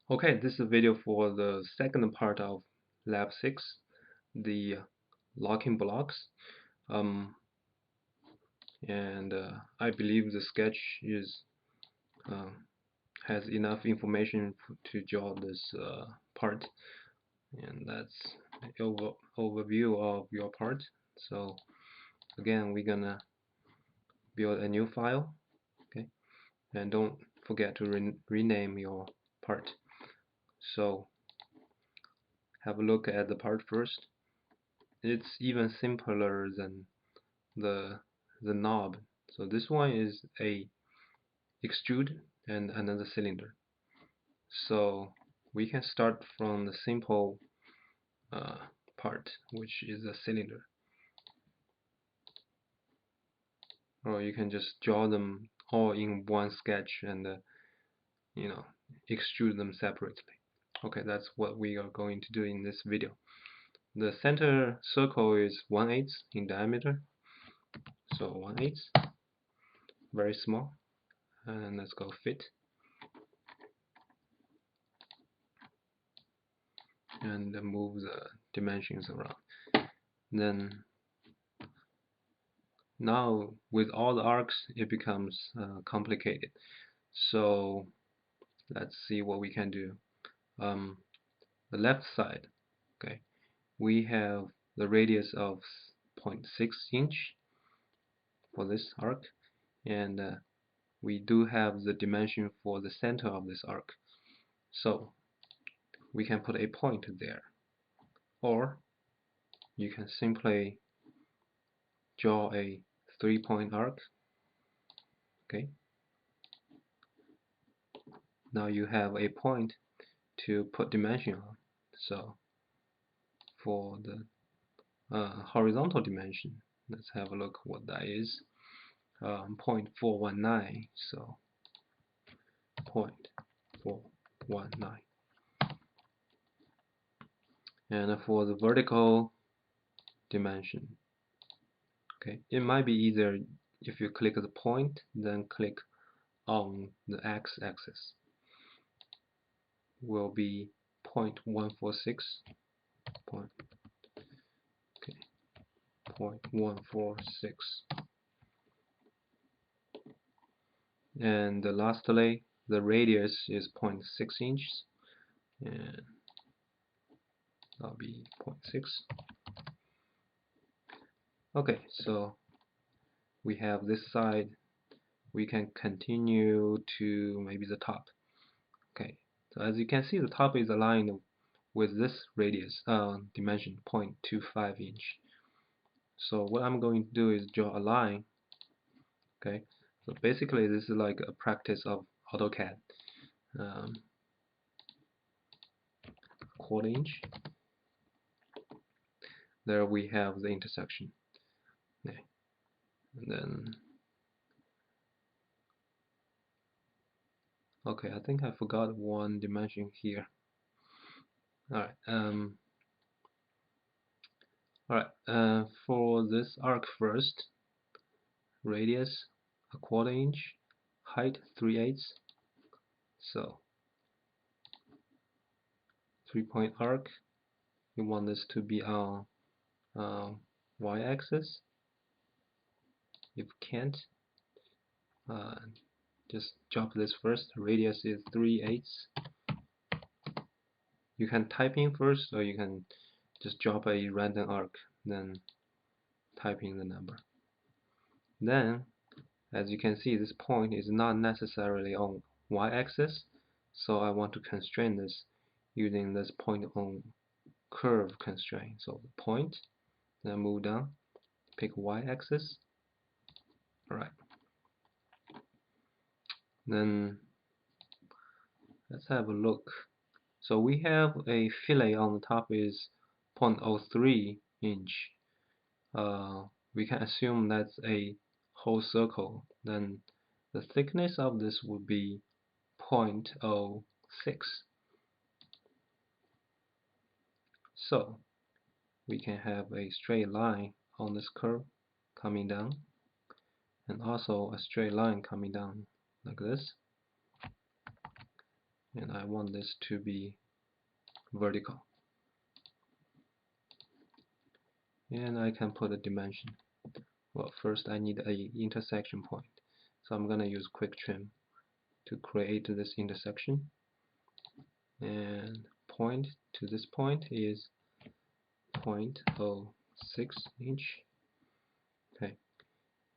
Okay, this is a video for the second part of Lab 6, the locking blocks. Um, and I believe the sketch is uh, has enough information to draw this part, and that's the overview of your part. So again, we're gonna build a new file, okay? And don't forget to rename your part. So have a look at the part first. It's even simpler than the knob. So this one is a extrude and another cylinder. So we can start from the simple uh, part, which is a cylinder, or you can just draw them all in one sketch and you know extrude them separately. Okay, that's what we are going to do in this video. The center circle is 1/8 in diameter, so 1/8, very small, and let's go fit. And move the dimensions around. Then now with all the arcs it becomes complicated. So let's see what we can do. The left side, okay, we have the radius of 0.6 inch for this arc, and we do have the dimension for the center of this arc. So we can put a point there, or you can simply draw a 3-point arc. Okay, now you have a point to put dimension on. So for the horizontal dimension, let's have a look what that is. 0.419, so 0.419. And for the vertical dimension, okay, it might be easier if you click the point, then click on the x-axis. Will be 0.146. Okay, 0.146. And lastly, the radius is 0.6 inches, and that'll be 0.6. Okay, so we have this side. We can continue to maybe the top. Okay, so as you can see, the top is aligned with this radius dimension 0.25 inch. So what I'm going to do is draw a line. Okay, so basically this is like a practice of AutoCAD. Um, 1/4 inch. There we have the intersection. Okay. And then okay, I think I forgot one dimension here. Alright, for this arc first, radius 1/4 inch, height 3/8. So 3-point arc. You want this to be on y-axis. If you can't, uh, just drop this first. Radius is 3/8. You can type in first, or you can just drop a random arc, then type in the number. Then, as you can see, this point is not necessarily on y-axis, so I want to constrain this using this point on curve constraint. So point, then move down, pick y-axis. Alright. Then let's have a look. So we have a fillet on the top is 0.03 inch. We can assume that's a whole circle. Then the thickness of this would be 0.06. So we can have a straight line on this curve coming down, and also a straight line coming down like this. and I want this to be vertical, and I can put a dimension. Well, first I need a intersection point, so I'm gonna use quick trim to create this intersection, and point to this point is 0.06 inch. Okay,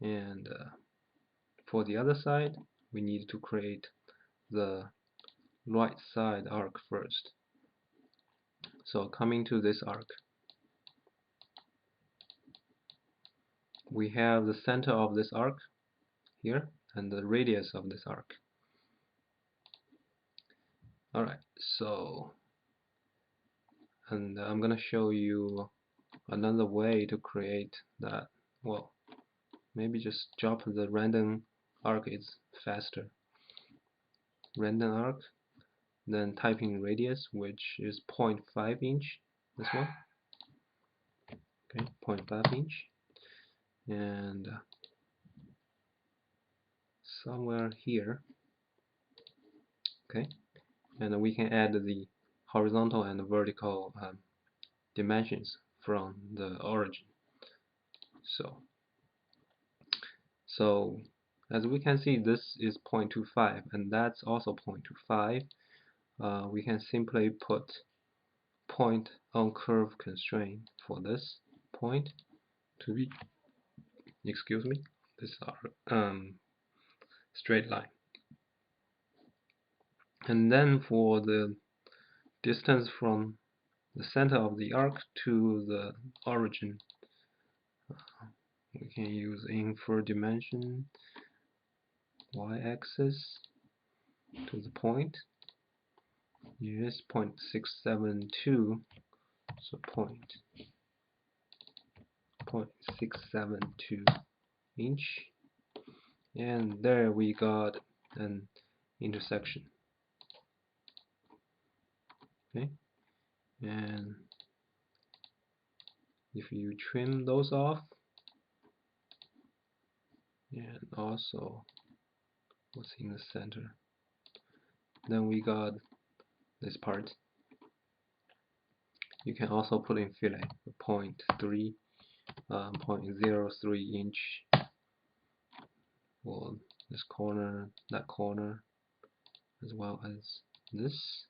and for the other side we need to create the right side arc first. So coming to this arc, we have the center of this arc here and the radius of this arc. Alright, so, and I'm gonna show you another way to create that. Well, maybe just drop the random arc is faster. Random arc, then typing radius, which is 0.5 inch, this one. Okay, 0.5 inch, and somewhere here. Okay, and we can add the horizontal and vertical dimensions from the origin. So as we can see, this is 0.25 and that's also 0.25. We can simply put point on curve constraint for this point to be, excuse me, this straight line. And then for the distance from the center of the arc to the origin, we can use infer dimension y-axis to the point. Yes, 0.672, so 0.672 inch, and there we got an intersection. Okay, and if you trim those off, and also what's in the center, then we got this part. You can also put in fillet 0.03 inch for this corner, that corner, as well as this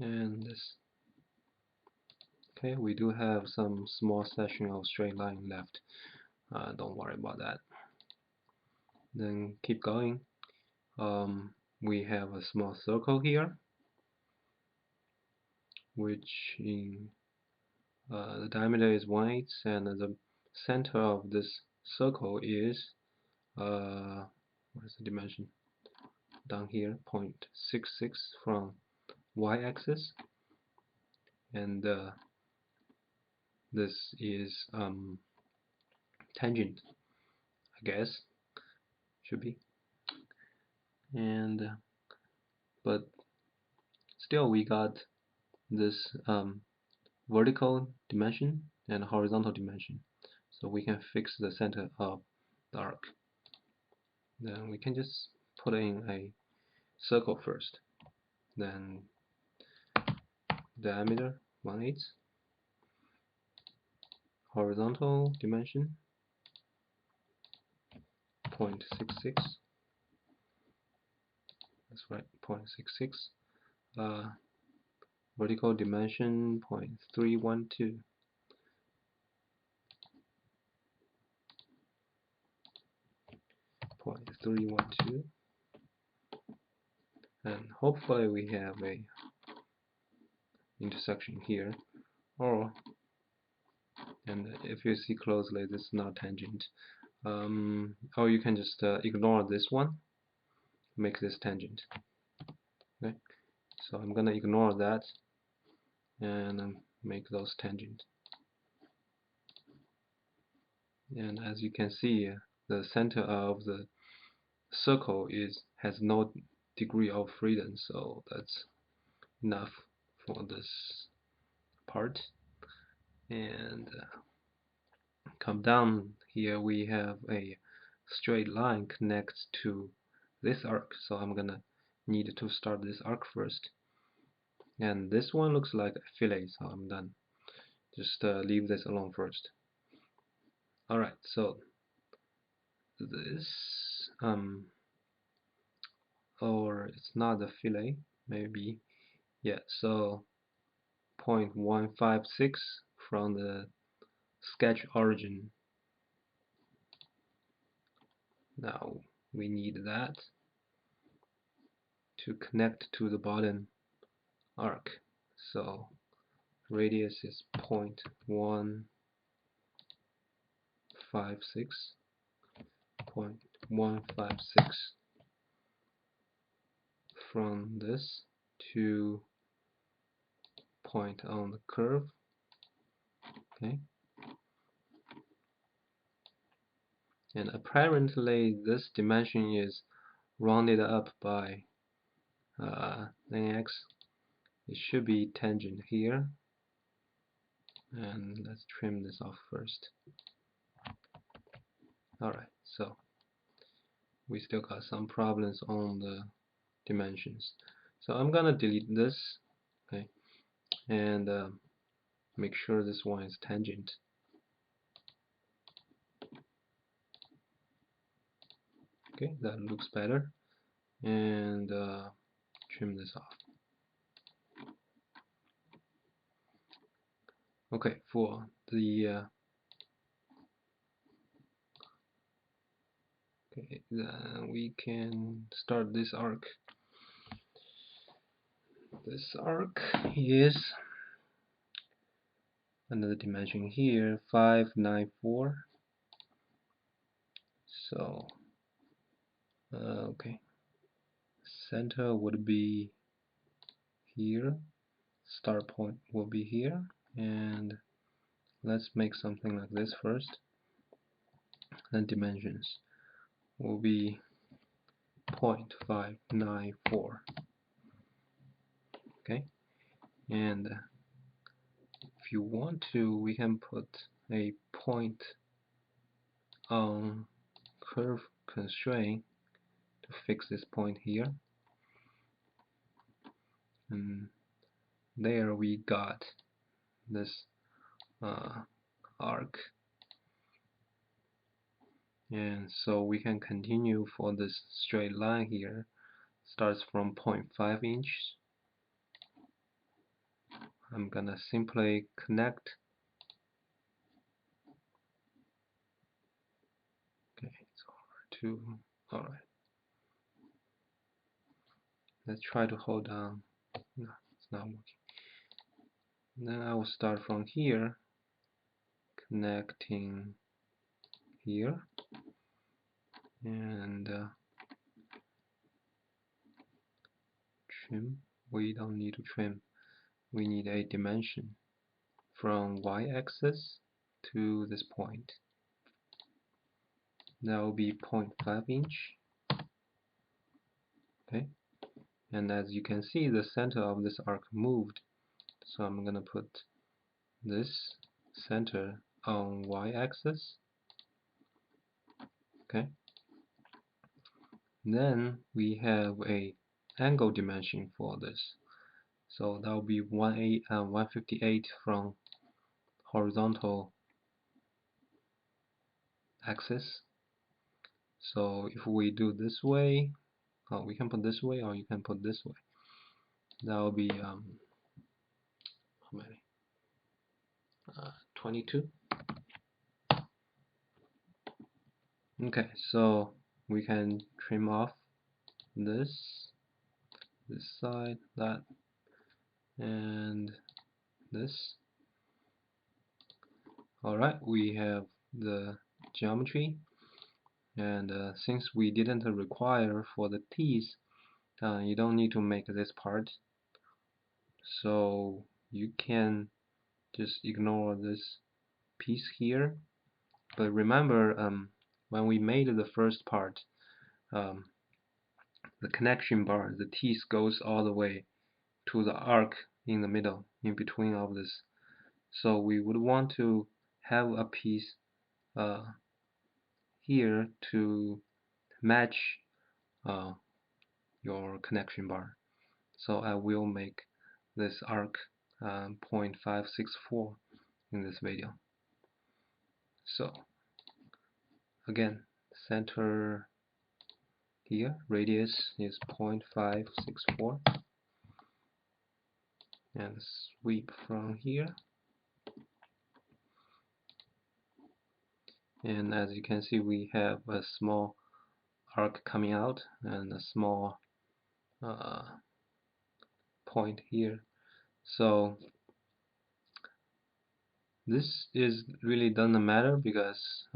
and this. Okay, we do have some small section of straight line left. Don't worry about that. Then keep going. We have a small circle here, which in the diameter is 1/8, and the center of this circle is what is the dimension? Down here, 0.66 from y-axis, and this is tangent, I guess, should be. And but still we got this vertical dimension and horizontal dimension, so we can fix the center of the arc. Then we can just put in a circle first, then diameter 1/8, horizontal dimension 0.66, that's right, 0.66, vertical dimension 0.312. And hopefully we have a intersection here, and if you see closely, this is not tangent, or you can just ignore this one, make this tangent. Okay, so I'm gonna ignore that and make those tangent. And as you can see, the center of the circle has no degree of freedom, so that's enough for this part. And come down here, we have a straight line connects to this arc, so I'm gonna need to start this arc first. And this one looks like a fillet, so I'm done. Just leave this alone first. Alright, so this, or it's not a fillet, maybe. Yeah, so 0.156 from the sketch origin. Now we need that to connect to the bottom arc. So radius is 0.156, 0.156 from this to point on the curve. Okay, and apparently this dimension is rounded up by x. It should be tangent here, and let's trim this off first. Alright, so we still got some problems on the dimensions, so I'm gonna delete this, okay, and make sure this one is tangent. Okay, that looks better, and trim this off. Okay, for the okay, then we can start this arc. This arc is another dimension here, 594. So okay, center would be here, start point will be here, and let's make something like this first. Then dimensions will be 0.594. Okay, and if you want to, we can put a point on curve constraint to fix this point here, and there we got this arc, and so we can continue for this straight line here. Starts from 0.5 inch. I'm gonna simply connect. Okay, it's over to, alright. Let's try to hold down. No, it's not working. Then I will start from here, connecting here, and trim. We don't need to trim. We need a dimension from y-axis to this point. That will be 0.5 inch. Okay, and as you can see, the center of this arc moved, so I'm gonna put this center on y-axis. Okay, then we have a angle dimension for this, so that will be 158 from horizontal axis. So if we do this way, we can put this way, or you can put this way. That will be how many? 22. Okay, so we can trim off this side, that, and this. Alright, we have the geometry, and since we didn't require for the teeth, you don't need to make this part, so you can just ignore this piece here. But remember, when we made the first part, the connection bar, the teeth goes all the way to the arc in the middle, in between of this. So we would want to have a piece here to match your connection bar. So I will make this arc 0.564 in this video. So again, center here, radius is 0.564, and sweep from here. And as you can see, we have a small arc coming out and a small point here. So this is really doesn't matter because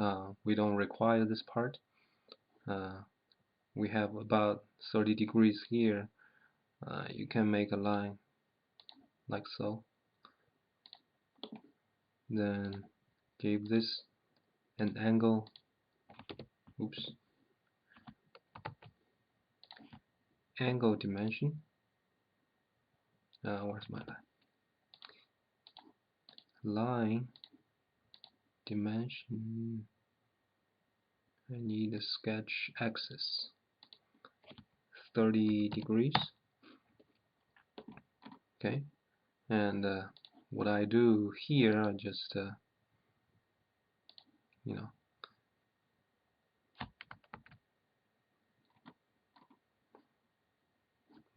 we don't require this part. We have about 30 degrees here. You can make a line like so, then give this an angle, angle dimension. Where's my line dimension? I need a sketch axis 30 degrees. Okay, and what I do here, I just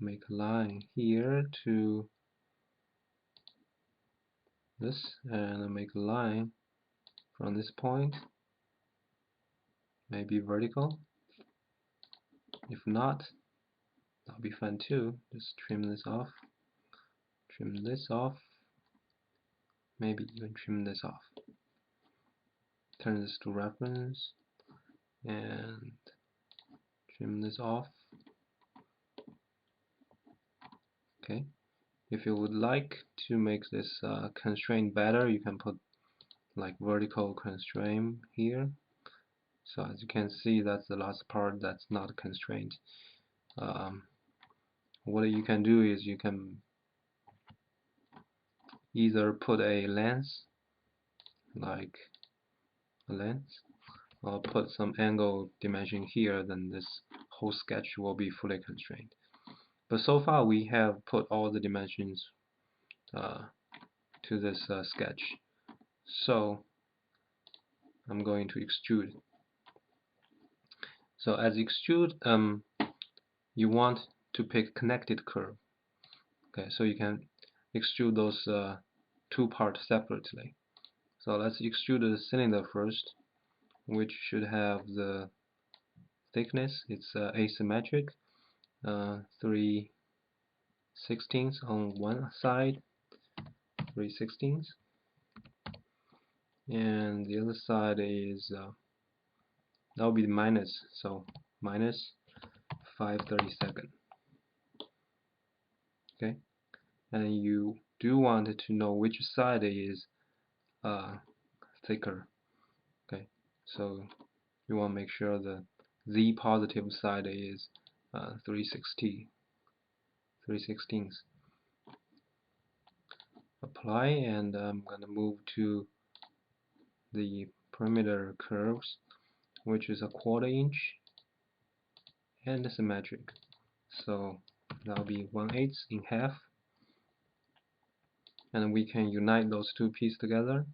make a line here to this, and I make a line from this point, maybe vertical. If not, that'll be fine too. Just trim this off, maybe even trim this off. Turn this to reference and trim this off. Okay. If you would like to make this constraint better, you can put like vertical constraint here. So as you can see, that's the last part that's not a constraint. What you can do is you can either put a lens, like a lens, or put some angle dimension here, then this whole sketch will be fully constrained. But so far we have put all the dimensions to this sketch. So I'm going to extrude. So as extrude, you want to pick connected curve. Okay, so you can extrude those two parts separately. So let's extrude the cylinder first, which should have the thickness. It's asymmetric, 3/16 on one side, 3/16, and the other side is that'll be minus, so minus 5/32. Okay, and you do want to know which side is thicker. Okay, so you want to make sure the Z positive side is 3/16. Apply, and I'm gonna move to the perimeter curves, which is 1/4 inch and symmetric. So that'll be 1/8 in half, and we can unite those two pieces together.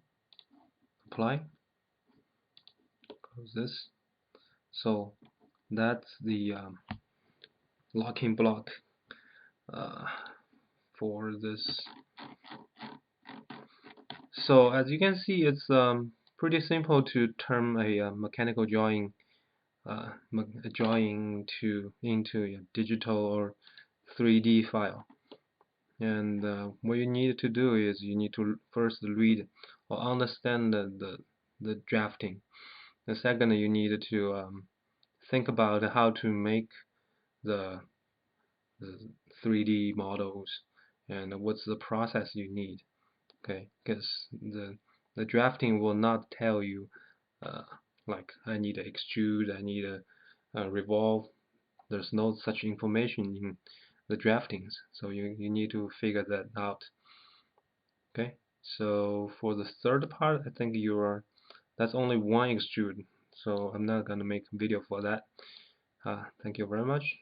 Apply. Close this. So that's the locking block for this. So as you can see, it's pretty simple to turn a mechanical drawing into a digital or 3D file. And what you need to do is you need to first read or understand the drafting. The second, you need to think about how to make the 3D models and what's the process you need. Okay, because the drafting will not tell you like I need to extrude, I need to revolve. There's no such information in the draftings, so you need to figure that out. Okay, so for the third part, I think that's only one extrude, so I'm not gonna make a video for that. Thank you very much.